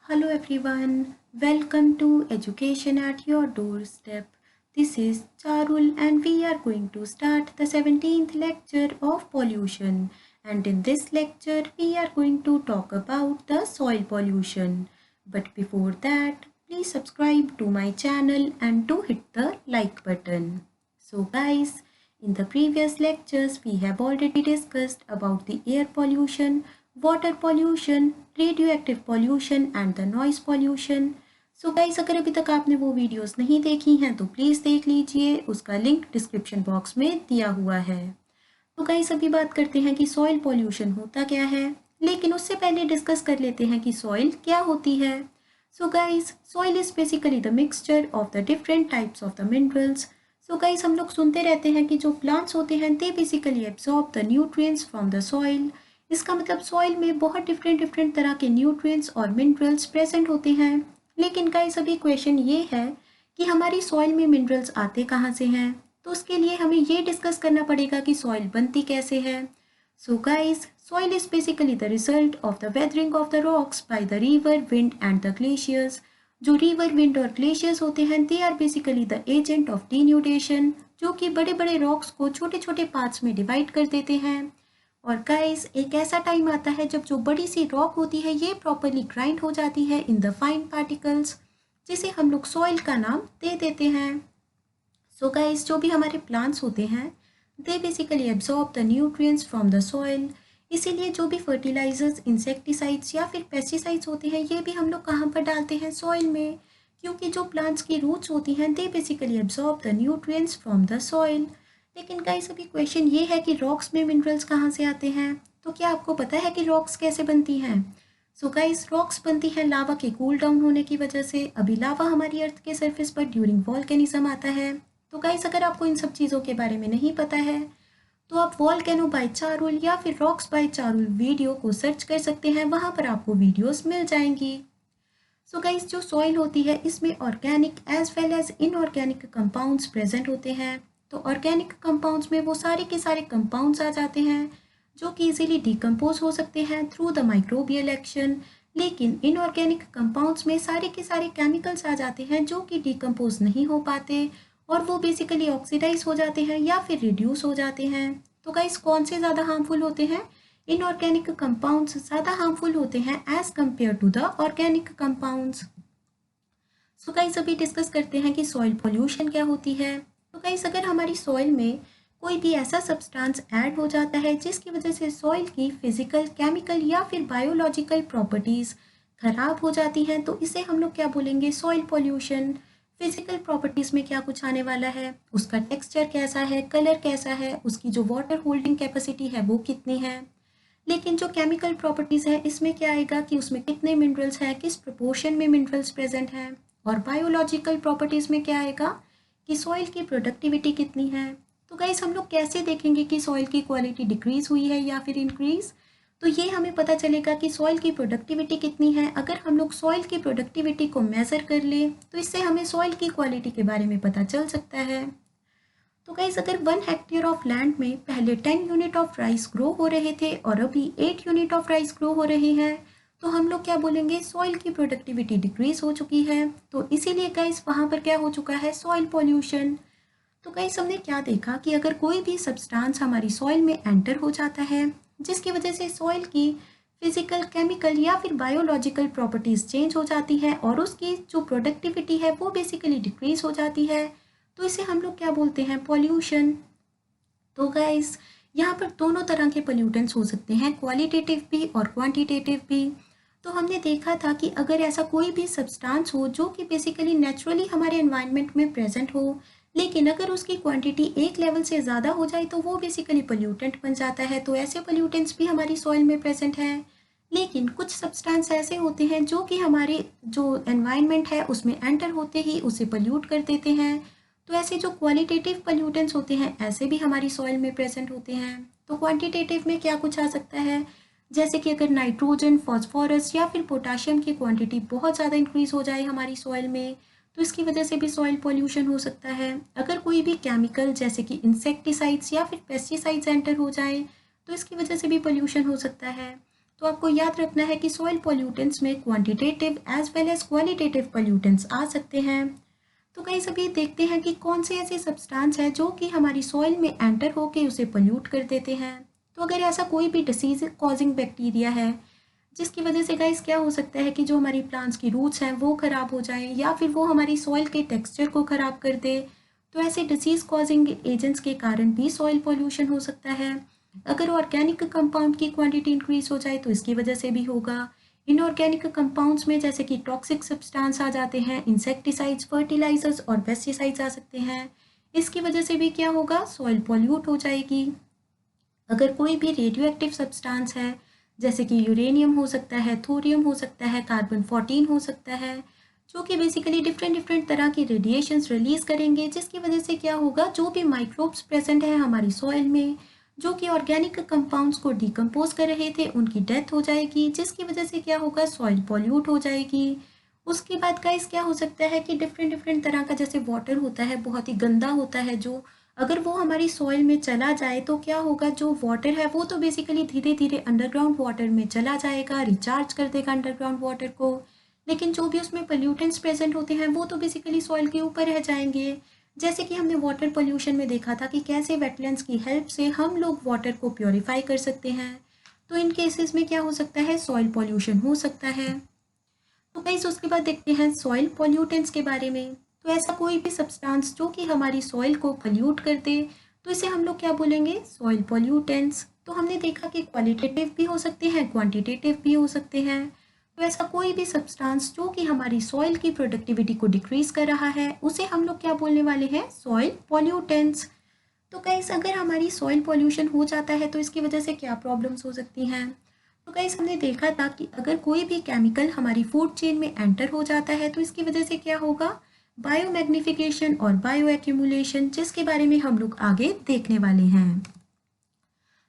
Hello everyone, welcome to Education at Your Doorstep. This is Charul and we are going to start the 17th lecture of pollution. And in this lecture, we are going to talk about the soil pollution. But before that, please subscribe to my channel and do hit the like button. So guys, in the previous lectures, we have already discussed about the air pollution, water pollution, radio active pollution and the noise pollution. So guys, अगर अभी तक आपने वो videos नहीं देखी हैं तो please देख लीजिए, उसका लिंक डिस्क्रिप्शन बॉक्स में दिया हुआ है। तो गाइस, अभी बात करते हैं कि सॉइल पॉल्यूशन होता क्या है, लेकिन उससे पहले डिस्कस कर लेते हैं कि सॉइल क्या होती है। So guys, soil is basically the mixture of the different types of the minerals. So guys, हम लोग सुनते रहते हैं कि जो प्लांट्स होते हैं they basically absorb the nutrients from the soil. इसका मतलब सॉइल में बहुत डिफरेंट तरह के न्यूट्रिएंट्स और मिनरल्स प्रेजेंट होते हैं। लेकिन गाइस, अभी क्वेश्चन ये है कि हमारी सॉइल में मिनरल्स आते कहाँ से हैं, तो उसके लिए हमें ये डिस्कस करना पड़ेगा कि सॉइल बनती कैसे है। So guys, soil is basically the result of the weathering of the rocks by the river, wind and the glaciers. जो रिवर, विंड और ग्लेशियर्स होते हैं they are basically the agent of denudation, जो कि बड़े बड़े रॉक्स को छोटे छोटे पार्ट्स में डिवाइड कर देते हैं। और गाइस, एक ऐसा टाइम आता है जब जो बड़ी सी रॉक होती है ये प्रॉपरली ग्राइंड हो जाती है इन द फाइन पार्टिकल्स, जिसे हम लोग सॉइल का नाम दे देते हैं। सो गाइस, जो भी हमारे प्लांट्स होते हैं they basically absorb the nutrients from the soil. इसीलिए जो भी फर्टिलाइजर्स, इंसेक्टिसाइड्स या फिर पेस्टिसाइड्स होते हैं ये भी हम लोग कहाँ पर डालते हैं, सॉइल में, क्योंकि जो प्लांट्स की रूट्स होती हैं they basically absorb the nutrients from the soil. लेकिन गाइस, अभी क्वेश्चन ये है कि रॉक्स में मिनरल्स कहाँ से आते हैं। तो क्या आपको पता है कि रॉक्स कैसे बनती हैं? सो गाइस, रॉक्स बनती हैं लावा के कूल डाउन होने की वजह से। अभी लावा हमारी अर्थ के सरफेस पर ड्यूरिंग वॉल्केनिज्म आता है। तो गाइस, अगर आपको इन सब चीज़ों के बारे में नहीं पता है तो आप वॉल्केनो बाय चारुल या फिर रॉक्स बाय चारुल वीडियो को सर्च कर सकते हैं, वहाँ पर आपको वीडियोस मिल जाएंगी। सो गाइस, जो सॉइल होती है इसमें organic as well as inorganic compounds present होते हैं। तो ऑर्गेनिक कंपाउंड्स में वो सारे के सारे कंपाउंड्स आ जाते हैं जो कि इजीली डिकम्पोज हो सकते हैं थ्रू द माइक्रोबियल एक्शन। लेकिन इनऑर्गेनिक कंपाउंड्स में सारे के सारे केमिकल्स आ जाते हैं जो कि डिकम्पोज नहीं हो पाते और वो बेसिकली ऑक्सीडाइज हो जाते हैं या फिर रिड्यूस हो जाते हैं। तो गाइस, कौन से ज़्यादा हार्मफुल होते हैं? इनऑर्गेनिक कंपाउंड्स ज़्यादा हार्मफुल होते हैं as compare to the organic compounds. So guys, अभी डिस्कस करते हैं कि सॉइल पोल्यूशन क्या होती है। तो गाइस, अगर हमारी सॉइल में कोई भी ऐसा सब्सटेंस ऐड हो जाता है जिसकी वजह से सॉइल की फिजिकल, केमिकल या फिर बायोलॉजिकल प्रॉपर्टीज़ खराब हो जाती हैं तो इसे हम लोग क्या बोलेंगे, सॉइल पोल्यूशन। फिजिकल प्रॉपर्टीज़ में क्या कुछ आने वाला है, उसका टेक्सचर कैसा है, कलर कैसा है, उसकी जो वाटर होल्डिंग कैपेसिटी है वो कितनी है। लेकिन जो केमिकल प्रॉपर्टीज़ है इसमें क्या आएगा कि उसमें कितने मिनरल्स हैं, किस प्रोपोर्शन में मिनरल्स प्रेजेंट हैं। और बायोलॉजिकल प्रॉपर्टीज़ में क्या आएगा कि सॉइल की प्रोडक्टिविटी कितनी है। तो गाइस, हम लोग कैसे देखेंगे कि सॉइल की क्वालिटी डिक्रीज हुई है या फिर इंक्रीज? तो ये हमें पता चलेगा कि सॉइल की प्रोडक्टिविटी कितनी है। अगर हम लोग सॉइल की प्रोडक्टिविटी को मेज़र कर लें तो इससे हमें सॉइल की क्वालिटी के बारे में पता चल सकता है। तो गाइस, अगर 1 हेक्टेयर ऑफ लैंड में पहले 10 यूनिट ऑफ राइस ग्रो हो रहे थे और अभी 8 यूनिट ऑफ राइस ग्रो हो रहे हैं तो हम लोग क्या बोलेंगे, सॉइल की प्रोडक्टिविटी डिक्रीज हो चुकी है। तो इसीलिए गाइस, वहाँ पर क्या हो चुका है, सॉइल पॉल्यूशन। तो गाइस, हमने क्या देखा कि अगर कोई भी सब्सटेंस हमारी सॉइल में एंटर हो जाता है जिसकी वजह से सॉइल की फिजिकल, केमिकल या फिर बायोलॉजिकल प्रॉपर्टीज़ चेंज हो जाती है और उसकी जो प्रोडक्टिविटी है वो बेसिकली डिक्रीज हो जाती है, तो इसे हम लोग क्या बोलते हैं, पॉल्यूशन। तो गाइस, यहाँ पर दोनों तरह के पोल्यूटेंट्स हो सकते हैं, क्वालिटेटिव भी और क्वांटिटेटिव भी। तो हमने देखा था कि अगर ऐसा कोई भी सब्सटेंस हो जो कि बेसिकली नेचुरली हमारे एनवायरनमेंट में प्रेजेंट हो, लेकिन अगर उसकी क्वांटिटी एक लेवल से ज़्यादा हो जाए तो वो बेसिकली पोल्यूटेंट बन जाता है। तो ऐसे पोल्यूटेंट्स भी हमारी सॉइल में प्रेजेंट हैं। लेकिन कुछ सब्सटेंस ऐसे होते हैं जो कि हमारे जो एनवायरनमेंट है उसमें एंटर होते ही उसे पोल्यूट कर देते हैं। तो ऐसे जो क्वालिटेटिव पोल्यूटेंट्स होते हैं ऐसे भी हमारी सॉइल में प्रेजेंट होते हैं। तो क्वांटिटेटिव में क्या कुछ आ सकता है, जैसे कि अगर नाइट्रोजन, फॉस्फोरस या फिर पोटाशियम की क्वांटिटी बहुत ज़्यादा इंक्रीज हो जाए हमारी सॉइल में तो इसकी वजह से भी सॉइल पोल्यूशन हो सकता है। अगर कोई भी केमिकल जैसे कि इंसेक्टिसाइड्स या फिर पेस्टिसाइड्स एंटर हो जाए तो इसकी वजह से भी पोल्यूशन हो सकता है। तो आपको याद रखना है कि सॉइल पॉल्यूटेंट्स में quantitative as well as qualitative pollutants आ सकते हैं। तो गाइस अभी देखते हैं कि कौन से ऐसे सब्सटेंस है जो कि हमारी सॉइल में एंटर होके उसे पोल्यूट कर देते हैं। तो अगर ऐसा कोई भी डिसीज कॉजिंग बैक्टीरिया है जिसकी वजह से गाइस क्या हो सकता है कि जो हमारी प्लांट्स की रूट्स हैं वो ख़राब हो जाएं या फिर वो हमारी सॉइल के टेक्सचर को ख़राब कर दे, तो ऐसे डिसीज़ कॉजिंग एजेंट्स के कारण भी सॉइल पॉल्यूशन हो सकता है। अगर ऑर्गेनिक कंपाउंड की क्वांटिटी इंक्रीज हो जाए तो इसकी वजह से भी होगा। इनऑर्गेनिक कंपाउंड्स में जैसे कि टॉक्सिक सब्सटेंस आ जाते हैं, इंसेक्टिसाइड्स, फर्टिलाइजर्स और पेस्टिसाइड्स आ सकते हैं। इसकी वजह से भी क्या होगा, सॉइल पॉल्यूट हो जाएगी। अगर कोई भी रेडियो एक्टिव सब्सटेंस है जैसे कि यूरेनियम हो सकता है, थोरियम हो सकता है, कार्बन 14 हो सकता है, जो कि बेसिकली डिफरेंट डिफरेंट तरह की रेडिएशंस रिलीज करेंगे, जिसकी वजह से क्या होगा, जो भी माइक्रोब्स प्रेजेंट है हमारी सॉइल में जो कि ऑर्गेनिक कंपाउंड्स को डिकम्पोज कर रहे थे, उनकी डेथ हो जाएगी, जिसकी वजह से क्या होगा, सॉइल पॉल्यूट हो जाएगी। उसके बाद गाइस क्या हो सकता है कि डिफरेंट डिफरेंट तरह का जैसे वाटर होता है, बहुत ही गंदा होता है, जो अगर वो हमारी सॉइल में चला जाए तो क्या होगा, जो वाटर है वो तो बेसिकली धीरे धीरे अंडरग्राउंड वाटर में चला जाएगा, रिचार्ज कर देगा अंडरग्राउंड वाटर को, लेकिन जो भी उसमें पोल्यूटेंट्स प्रेजेंट होते हैं वो तो बेसिकली सॉइल के ऊपर रह जाएंगे। जैसे कि हमने वाटर पोल्यूशन में देखा था कि कैसे वेटलैंड्स की हेल्प से हम लोग वाटर को प्योरीफाई कर सकते हैं। तो इन केसेस में क्या हो सकता है, सॉइल पॉल्यूशन हो सकता है। तो गाइस उसके बाद देखते हैं सॉइल पॉल्यूटेंट्स के बारे में। तो ऐसा कोई भी सब्सटेंस जो कि हमारी सॉइल को पॉल्यूट कर दे तो इसे हम लोग क्या बोलेंगे, सॉइल पॉल्यूटेंट्स। तो हमने देखा कि क्वालिटेटिव भी हो सकते हैं, क्वांटिटेटिव भी हो सकते हैं। तो ऐसा कोई भी सब्सटेंस जो कि हमारी सॉइल की प्रोडक्टिविटी को डिक्रीज कर रहा है उसे हम लोग क्या बोलने वाले हैं, सॉइल पॉल्यूटेंट्स। तो गाइस अगर हमारी सॉइल पॉल्यूशन हो जाता है तो इसकी वजह से क्या प्रॉब्लम्स हो सकती हैं। तो गाइस हमने देखा था कि अगर कोई भी केमिकल हमारी फूड चेन में एंटर हो जाता है तो इसकी वजह से क्या होगा, बायोमैग्निफिकेशन और बायो एक्यूमुलेशन, जिसके बारे में हम लोग आगे देखने वाले हैं।